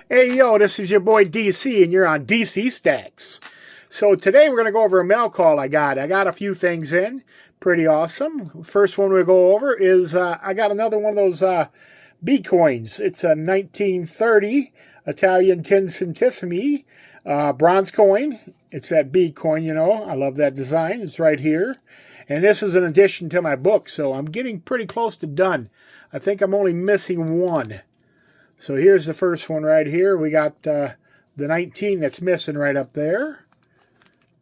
Hey, yo, this is your boy DC, and you're on DC Stacks. So today we're going to go over a mail call I got. I got a few things in. Pretty awesome. First one we'll go over is I got another one of those B coins. It's a 1930 Italian 10 centesimi bronze coin. It's that B coin, you know. I love that design. It's right here. And this is an addition to my book, so I'm getting pretty close to done. I think I'm only missing one. So here's the first one right here. We got the 19 that's missing right up there.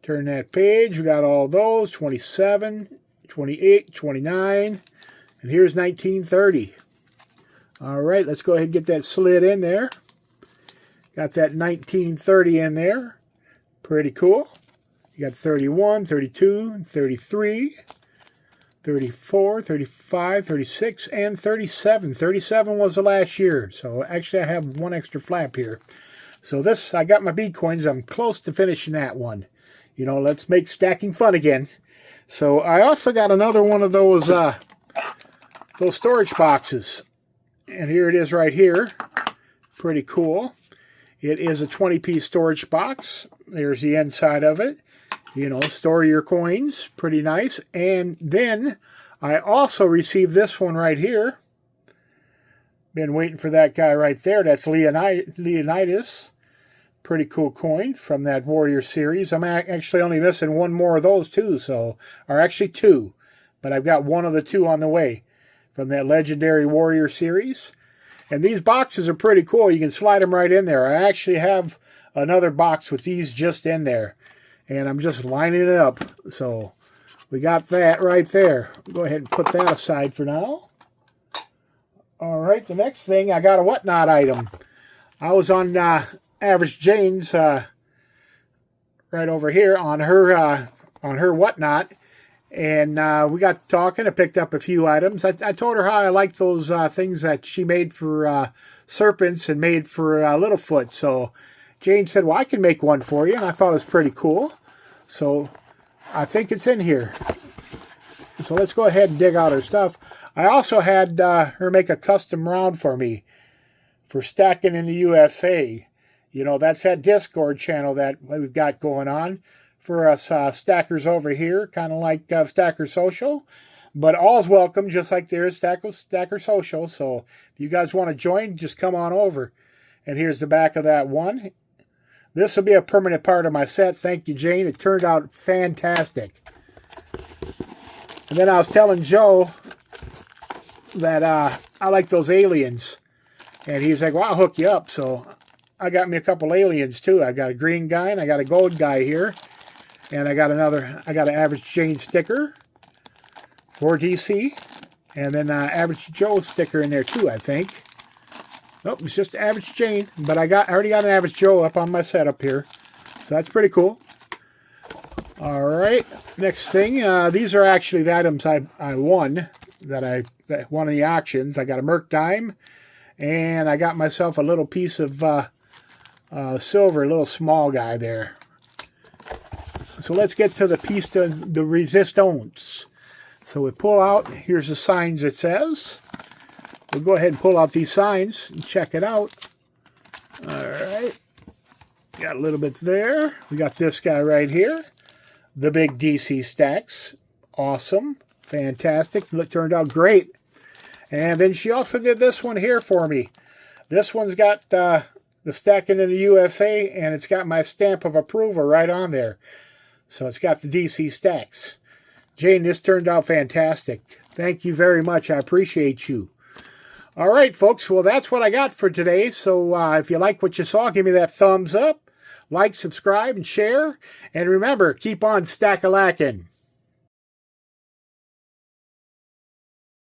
Turn that page. We got all those. 27, 28, 29. And here's 1930. All right, let's go ahead and get that slid in there. Got that 1930 in there. Pretty cool. You got 31, 32, 33. 34, 35, 36, and 37. 37 was the last year. So actually I have one extra flap here. So this, I got my B coins. I'm close to finishing that one. You know, let's make stacking fun again. So I also got another one of those storage boxes. And here it is right here. Pretty cool. It is a 20-piece storage box. There's the inside of it. You know, store your coins. Pretty nice. And then I also received this one right here. Been waiting for that guy right there. That's Leonidas. Pretty cool coin from that Warrior series. I'm actually only missing one more of those too. So, or actually two. But I've got one of the two on the way from that legendary Warrior series. And these boxes are pretty cool. You can slide them right in there. I actually have another box with these just in there. And I'm just lining it up. So we got that right there. Go ahead and put that aside for now. All right, the next thing, I got a Whatnot item. I was on Average Jane's right over here on her Whatnot. And we got talking. I picked up a few items. I told her how I like those things that she made for serpents and made for Littlefoot. So Jane said, well, I can make one for you. And I thought it was pretty cool. So I think it's in here. So let's go ahead and dig out her stuff. I also had her make a custom round for me for stacking in the USA. You know, that's that Discord channel that we've got going on for us stackers over here, kind of like Stacker Social. But all's welcome, just like there is Stacker Social. So if you guys want to join, just come on over. And here's the back of that one. This will be a permanent part of my set. Thank you, Jane. It turned out fantastic. And then I was telling Joe that I like those aliens. And he's like, well, I'll hook you up. So I got me a couple aliens, too. I got a green guy and I got a gold guy here. And I got an Average Jane sticker for DC. And then Average Joe sticker in there, too, I think. Nope, it's just Average Jane, but I already got an Average Joe up on my setup here, so that's pretty cool. All right, next thing, these are actually the items I won that I won in the auctions. I got a Merc Dime, and I got myself a little piece of silver, a little small guy there. So let's get to the piece de resistance. So we pull out. Here's the signs it says. We'll go ahead and pull out these signs and check it out. All right. Got a little bit there. We got this guy right here. The big DC Stacks. Awesome. Fantastic. It turned out great. And then she also did this one here for me. This one's got the stacking in the USA, and it's got my stamp of approval right on there. So it's got the DC Stacks. Jane, this turned out fantastic. Thank you very much. I appreciate you. All right, folks. Well, that's what I got for today. So if you like what you saw, give me that thumbs up. Like, subscribe, and share. And remember, keep on stack-a-lacking.